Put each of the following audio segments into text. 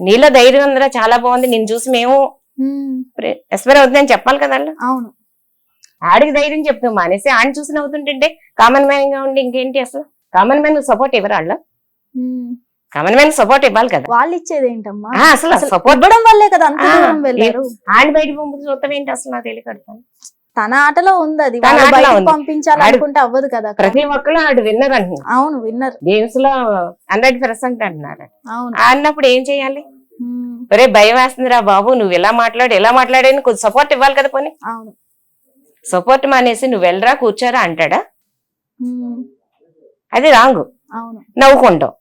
నీలో ధైర్యం ఉందిరా, చాలా బాగుంది, నేను చూసి మేము ఎస్పైర్ అవుతుందని చెప్పాలి కదా వాళ్ళు. అవును. ఆడికి ధైర్యం చెప్తాం మానేసి ఆడిని చూసి నవ్వుతుంటే కామన్ మ్యాన్ గా ఉండి ఇంకేంటి అసలు? కామన్ మ్యాన్ సపోర్ట్ ఇవ్వరు వాళ్ళు. కామన్ మ్యాన్ సపోర్ట్ ఇవ్వాలి కదా. వాళ్ళు ఇచ్చేది ఏంటమ్మా? అసలు సపోర్ట్ ఇవ్వడం వల్లే కదా అంత దూరం వెళ్ళారు. ఆడి బయట పంపుతూ చూస్తాం ఏంటి అసలు? నాకు తెలియకడతాను. తన ఆటలో ఉంది అది, తన ఆటలో బయటకు ఉంది. పంపించాలనుకుంటే అవ్వదు కదా. ప్రతి ఒక్కరు ఆడు విన్నర్ అంటున్నారు. అవును, విన్నర్. గేమ్స్ లో 100% అంటున్నారు. అవును. అన్నప్పుడు ఏం చెయ్యాలి? ఒరే భయం వేస్తుందిరా బాబు, నువ్వు ఇలా మాట్లాడని కొంచెం సపోర్ట్ ఇవ్వాలి కదా. పోనీ అవును, సపోర్ట్ మానేసి నువ్వు వెళ్ళరా కూర్చోరా అంటాడా? అది రాంగ్. అవును, నవ్వుకుంటాం.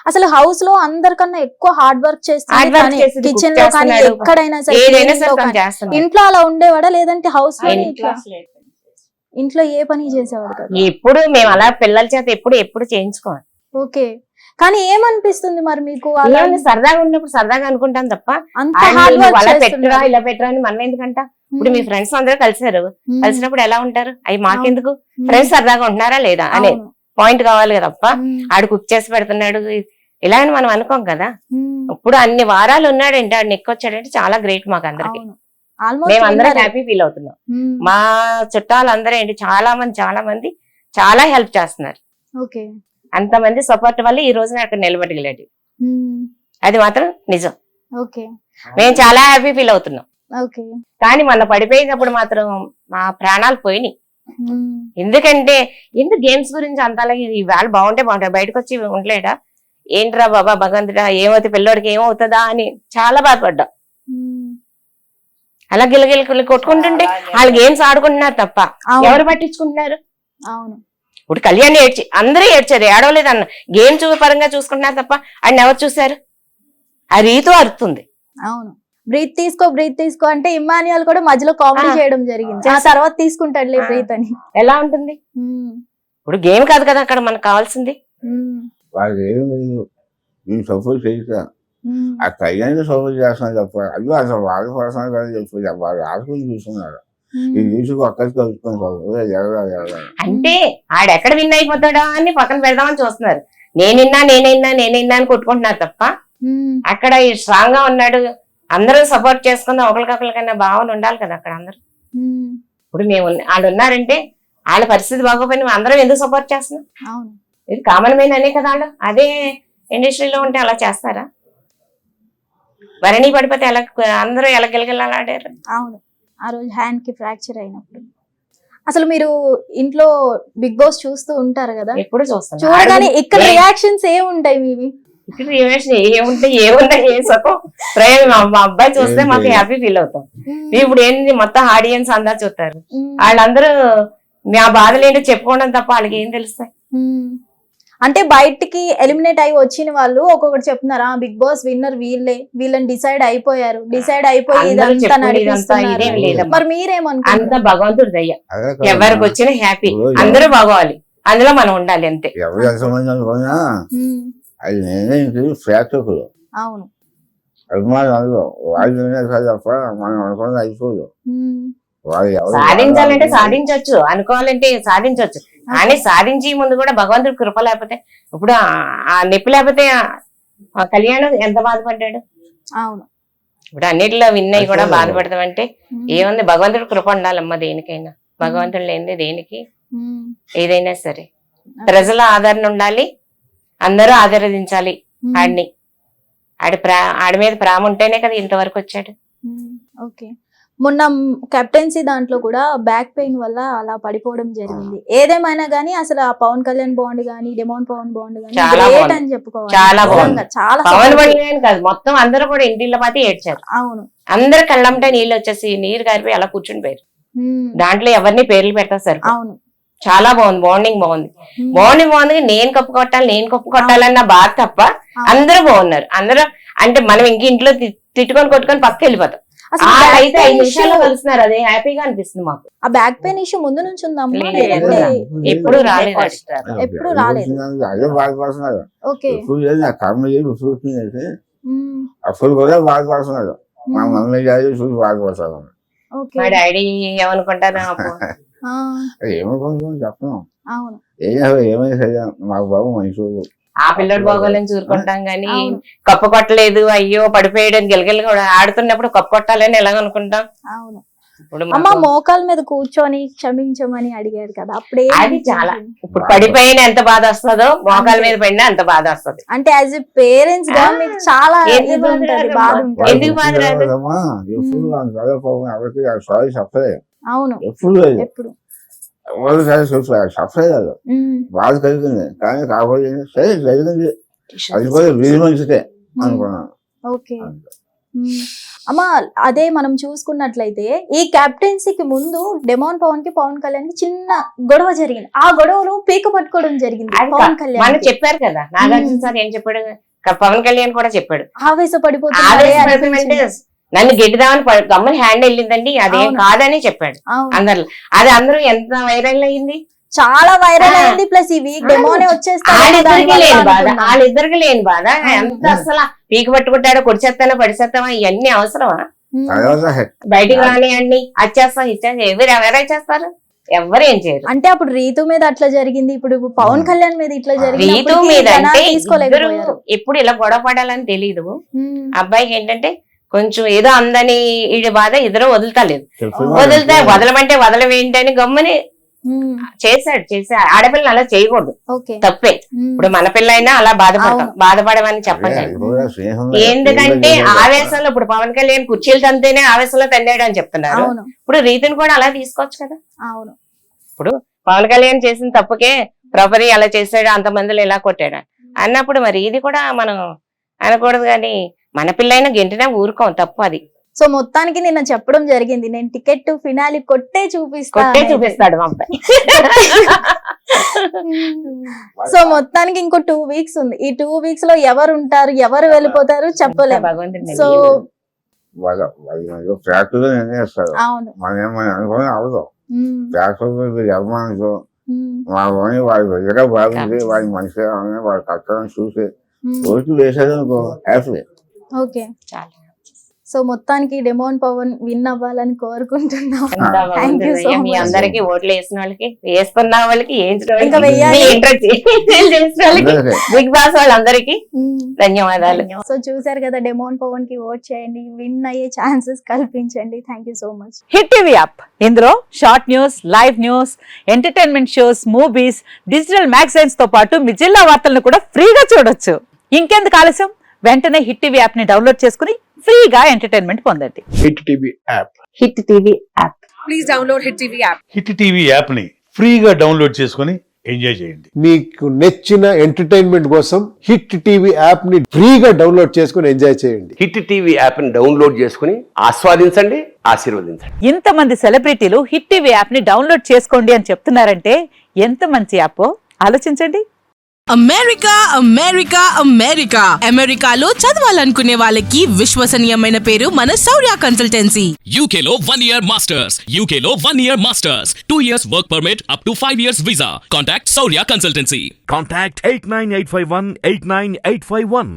అసలు హౌస్ లో అందరికన్నా ఎక్కువ హార్డ్ వర్క్ చేస్తుంది, కిచెన్ లో కానీ ఎక్కడైనా సరే. ఇంట్లో అలా ఉండేవాడా? లేదంటే హౌస్ లో ఇంట్లో ఏ పని చేసేవాడు కదా? ఎప్పుడు మేము అలా పిల్లల చేత ఎప్పుడు చేయించుకోవాలి. ఓకే, కానీ ఏమనిపిస్తుంది మరి మీకు? సరదాగా ఉన్నప్పుడు సరదాగా అనుకుంటాం తప్ప అంత హార్డ్ వర్క్ అలా పెట్టరా ఇలా పెట్టరా అని మనం ఎందుకంట. ఇప్పుడు మీ ఫ్రెండ్స్ అందరూ కలిసినప్పుడు ఎలా ఉంటారు? అవి మాకెందుకు? ఫ్రెండ్స్ సరదాగా ఉంటున్నారా లేదా అనే పాయింట్ కావాలి కదా తప్ప ఆడు కుక్ చేసి పెడుతున్నాడు ఇలా అని మనం అనుకోం కదా. ఇప్పుడు అన్ని వారాలు ఉన్నాడంటే ఆడు నెక్కొచ్చాడంటే చాలా గ్రేట్ మాకు అందరికి. మేము అందరం హ్యాపీ ఫీల్ అవుతున్నాం. మా చుట్టాలందరూ ఏంటి చాలా మంది చాలా హెల్ప్ చేస్తున్నారు. అంతమంది సపోర్ట్ వల్ల ఈ రోజున అక్కడ నిలబెట్టగలేడు. అది మాత్రం నిజం. మేము చాలా హ్యాపీ ఫీల్ అవుతున్నాం. కానీ మొన్న పడిపోయినప్పుడు మాత్రం మా ప్రాణాలు పోయినాయి. ఎందుకంటే ఎందుకు గేమ్స్ గురించి అంతలా ఇవాళ బాగుంటాయి బయటకు వచ్చి ఉండలేడా ఏంట్రా బాబా భగవంతుడా ఏమవుతుంది పిల్లోడికి ఏమవుతుందా అని చాలా బాధపడ్డా. అలా గిలగిల కొట్టుకుంటుంటే వాళ్ళు గేమ్స్ ఆడుకుంటున్నారు తప్ప ఎవరు పట్టించుకుంటున్నారు? ఇప్పుడు కళ్యాణ్ అందరూ ఏడ్చారు, ఏడవలేదు అన్న. గేమ్స్ పరంగా చూసుకుంటున్నారు తప్ప ఆయన ఎవరు చూసారు? ఆ రీతో అరుతుంది. అవును, బ్రీత్ తీసుకో అంటే ఇమ్మాన్యుయల్ కూడా మధ్యలో కామెడీ చేయడం జరిగింది. ఆ తర్వాత తీసుకుంటాడులే బ్రీత్ అని. ఎలా ఉంటుంది? ఇప్పుడు గేమ్ కాదు కదా అక్కడ మనకు కావాల్సింది. సపోర్ట్ చేస్తా, ఆ కళ్యాణ్ సపోర్ట్ చేస్తున్నా తప్ప అది అసలు వాళ్ళ పర్సనల్ కదా చెప్పి వాళ్ళు ఆడుకుని చూస్తున్నారు. ఈ న్యూస్ అక్కడికి కలుసుకొని అంటే ఆడెక్కడ విన్ అయిపోతాడా అని పక్కన పెడదామని చూస్తున్నారు. నేనిన్నా అని కొట్టుకుంటున్నారు తప్ప అక్కడ స్ట్రాంగ్ గా ఉన్నాడు అందరూ సపోర్ట్ చేసుకుందాం ఒకరికొకరికన్నా భావన ఉండాలి కదా అక్కడ అందరూ. ఇప్పుడు మేము వాళ్ళు ఉన్నారంటే వాళ్ళ పరిస్థితి బాగోపోయినా అందరం ఎందుకు సపోర్ట్ చేస్తున్నాం? ఇది కామన్ మ్యాన్ అనే కదా వాళ్ళు. అదే ఇండస్ట్రీలో ఉంటే అలా చేస్తారా? భరణి పడిపోతే ఎలా అందరూ ఎలా గిలగిలాడారు. అవును, ఆ రోజు హ్యాండ్ కి ఫ్రాక్చర్ అయినప్పుడు. అసలు మీరు ఇంట్లో బిగ్ బాస్ చూస్తూ ఉంటారు కదా? ఎప్పుడు చూస్తాను. చూడగానే ఇక్కడ రియాక్షన్స్ ఏముంటాయి మీవి? ఇక్కడ ఏముంటాయి మా అబ్బాయి చూస్తే మాకు హ్యాపీ ఫీల్ అవుతాం. ఇప్పుడు ఏంటి మొత్తం ఆడియన్స్ అందరు చూస్తారు. వాళ్ళందరూ మా బాధలు ఏంటో చెప్పుకోవడం తప్ప వాళ్ళకి ఏం తెలుస్తాయి? అంటే బయటికి ఎలిమినేట్ అయి వచ్చిన వాళ్ళు ఒక్కొక్కటి చెప్తున్నారా బిగ్ బాస్ విన్నర్ వీళ్ళని డిసైడ్ అయిపోయి మరి మీరేమనుకుంటారు? అంత భగవంతుడు దయ్య, ఎవరికి వచ్చిన హ్యాపీ, అందరూ బాగోవాలి, అందులో మనం ఉండాలి అంతే. అది నేనే ప్రేక్షకులు అవును అభిమానులు వాళ్ళు తప్ప మనం అనుకున్నది అయిపోదు. సాధించాలంటే సాధించవచ్చు, అనుకోవాలంటే సాధించవచ్చు. కానీ సాధించే ముందు కూడా భగవంతుడి కృప లేకపోతే ఇప్పుడు ఆ నొప్పి లేకపోతే కళ్యాణం ఎంత బాధపడ్డాడు. అవును, ఇప్పుడు అన్నిటిలో విన్ అయ్యి కూడా బాధపడతామంటే ఏముంది? భగవంతుడి కృప ఉండాలమ్మా దేనికైనా. భగవంతుడు లేనిదే దేనికి ఏదైనా సరే. ప్రజల ఆదరణ ఉండాలి, అందరూ ఆదరించాలి ఆడిని. ఆడి మీద ప్రేమ ఉంటేనే కదా ఇంతవరకు వచ్చాడు. మొన్న కెప్టెన్సీ దాంట్లో కూడా బ్యాక్ పెయిన్ వల్ల అలా పడిపోవడం జరిగింది. ఏదేమైనా గానీ అసలు ఆ పవన్ కళ్యాణ్ బాండ్ గానీ డెమోన్ పవన్ బాండ్ గానీ అని చెప్పుకోవాలి. చాలా బాగుంది. చాలా పవన్ కళ్యాణ్ కాదు మొత్తం అందరూ కూడా ఇంటిలో పాతి ఏడ్చారు. అవును, అందరు కళ్ళంటే నీళ్ళు వచ్చేసి నీరు గారిపోయి అలా కూర్చుని పోయారు. దాంట్లో ఎవరిని పేర్లు పెడతా సరే. అవును, చాలా బాగుంది, బాండింగ్ బాగుంది. నేను కప్పు కొట్టాలన్న బాధ తప్ప అందరూ బాగున్నారు. అందరూ అంటే మనం ఇంట్లో తిట్టుకొని కొట్టుకొని పక్క వెళ్ళిపోతాం. అయితే 5 నిమిషాల్లో కలుస్తున్నారు, అదే హ్యాపీగా అనిపిస్తుంది మాకు. ఆ బ్యాక్ పెయిన్ ఇష్యూ ముందు నుంచి ఉందమ్మా? ఎప్పుడు రాలేదు. ఎప్పుడు రాలేదు. అదే బాధపడుతున్నారు. ఓకే, అప్పుడు కూడా బాధపడుతున్నారు. మా మమ్మీ డాడీ చూసి బాధపడతారు. మా డాడీ ఏమనుకుంటారు ఏమనుకుంటాం చెప్పను. అవును, ఏమైనా సరే మాకు బాబు మనుషులు ఆ పిల్లడు బాగోలేని చూరుకుంటాం గానీ అవును. కప్పు కొట్టలేదు అయ్యో పడిపోయాడని గిలగిల కూడా ఆడుతున్నప్పుడు కప్పు కొట్టాలని ఎలా అనుకుంటాం. అవును. ఇప్పుడు అమ్మ మాకు మోకాల మీద కూర్చొని క్షమించమని అడిగారు కదా, అప్పుడే అది చాలా ఇప్పుడు పడిపోయిన ఎంత బాధ వస్తుందో మోకాల మీద పడినా అంత బాధ వస్తుంది. అంటే యాజ్ ఎ పేరెంట్స్ గా మీకు చాలా ఎందుకు ఇది బాధ ఉంటది, రాదమ్మా? బాధ ఉంటది. ఎందుకు బాధ రాదు? ఎప్పుడు ఎవరికి సారీ చెప్పలేదు, అవును. ఎప్పుడు లేదు, ఎప్పుడు ఎవరు సారీ చెప్పలేదు, బాధ కలిగింది. కానీ కాకపోతే సరే జరిగింది, అది కూడా వీధి మంచిదే అనుకున్నాను. ఓకే. అమ్మ అదే మనం చూసుకున్నట్లయితే ఈ కెప్టెన్సీకి ముందు డెమోన్ పవన్ కి పవన్ కళ్యాణ్ కి చిన్న గొడవ జరిగింది. ఆ గొడవలో పీక పట్టుకోవడం జరిగింది అది పవన్ మనం కళ్యాణ్. చెప్పారు కదా నాగార్జున సార్ ఏం చెప్పాడు, పవన్ కళ్యాణ్ కూడా చెప్పాడు ఆవేశపడిపోతున్నారే ఆవేశపడుతుందంటే అనిపించింది. నన్ను గెడ్డిదామని గమ్మని హ్యాండ్ వెళ్ళిందండి, అదేం అవును. కాదని చెప్పాడు అవును. అందరు. అది అందరూ ఎంత వైరల్ అయింది, చాలా వైరల్ ఆ. అయింది. ప్లస్ ఈ వీక్ డెమోనే వాళ్ళిద్దరికి లేని బాధ, వచ్చేస్తా. వాళ్ళిద్దరికి లేని బాధ ఎంత అసలు పీక పట్టుకుంటాడో కొడిచేస్తానో పడిచేస్తామా ఇవన్నీ అవసరమా? తర్వాత బయటికి రానియండి వచ్చేస్తాం ఇచ్చేస్తాం, ఎవరు చేస్తారు, ఎవరు ఏం చేయరు. అంటే అప్పుడు రీతు మీద అట్లా జరిగింది, ఇప్పుడు పవన్ కళ్యాణ్ మీద ఇట్లా జరిగింది. రీతు మీద అంటే ఇద్దరు ఎప్పుడు ఇలా గొడవ పడాలని తెలీదు. అబ్బాయికి ఏంటంటే కొంచెం ఏదో అందని ఈడి బాధ ఇద్దరు వదులుతలేదు, వదలమంటే వదలవేంటని గమ్మని చేశాడు. ఆడపిల్లని అలా చేయకూడదు, తప్పే. ఇప్పుడు మన పిల్ల అయినా అలా బాధపడతాం, బాధపడమని చెప్పండి. ఎందుకంటే ఆవేశంలో ఇప్పుడు పవన్ కళ్యాణ్ కుర్చీలు తంతేనే ఆవేశంలో తన్నాడు అని చెప్తున్నారు. ఇప్పుడు రీతిని కూడా అలా తీసుకోవచ్చు కదా. అవును. ఇప్పుడు పవన్ కళ్యాణ్ చేసిన తప్పుకే ప్రొపరీ అలా చేశాడు, అంతమందిలో ఇలా కొట్టాడు అన్నప్పుడు మరి ఇది కూడా మనం అనకూడదు. కానీ మన పిల్లైనా గెంటినా ఊరుకోం, తప్పు అది. సో మొత్తానికి నిన్న చెప్పడం జరిగింది, నేను టికెట్ ఫినాలి కొట్టే చూపిస్తాడు మా అబ్బాయి. సో మొత్తానికి ఇంకో 2 వీక్స్ ఉంది. ఈ 2 వీక్స్ లో ఎవరు ఉంటారు ఎవరు వెళ్ళిపోతారు చెప్పలేము. సో ఫ్యాక్టరీలో నిర్ణయిస్తారు, అవును. మనం ఏమని అనుకుని అవదు. ఫ్యాక్టరీ అభిమానులు మా పోయి వాడి దగ్గర బాగుంది, వాడి మంచిగా వాడి కష్టం చూసి ఓట్లు వేసేది అనుకో హ్యాపీ. ఓకే. చాలా. సో మొత్తానికి డెమోన్ పవన్ విన్ అవ్వాలని కోరుకుంటున్నాం. మీ అందరికి ఓట్లు వేసిన వాళ్ళకి, వేసుకున్న వాళ్ళకి, ఇంకా వెయ్యాలి. బిగ్ బాస్ వాళ్ళందరికీ ధన్యవాదాలు. సో చూసారు కదా, డెమోన్ పవన్ కి ఓట్ చేయండి, విన్ అయ్యే ఛాన్సెస్ కల్పించండి. Thank you so much. Hit TV app, ఇందులో short news, live news, entertainment shows, movies, digital magazines తో పాటు మీ జిల్లా వార్తలను కూడా ఫ్రీగా చూడొచ్చు. ఇంకెందుకు ఆలస్యం, వెంటనే హిట్ టీవీ యాప్ ని డౌన్లోడ్ చేసుకుని ఫ్రీగా ఎంటర్టైన్మెంట్ పొందండి. Hit TV app. Hit TV app. Please download hit TV app. Hit TV app ని ఫ్రీగా డౌన్లోడ్ చేసుకుని ఎంజాయ్ చేయండి. మీకు నచ్చిన ఎంటర్టైన్మెంట్ కోసం హిట్ టీవీ యాప్ ని ఫ్రీగా డౌన్లోడ్ చేసుకుని ఎంజాయ్ చేయండి. హిట్ టీవీ యాప్ ని డౌన్లోడ్ చేసుకుని ఆస్వాదించండి, ఆశీర్వదించండి. ఇంతమంది సెలబ్రిటీలు హిట్ టీవీ యాప్ ని డౌన్లోడ్ చేసుకోండి అని చెప్తున్నారంటే ఎంత మంచి యాప్ ఆలోచించండి. అమెరికా అమెరికా అమెరికా అమెరికాలో చదవాలనుకునే వాళ్ళకి విశ్వసనీయమైన పేరు మన శౌర్య కన్సల్టెన్సీ. UK లో 1 year masters. UK లో 1 year masters. 2 years work permit up to 5 years visa. Contact Saurya Consultancy. Contact 89851 89851.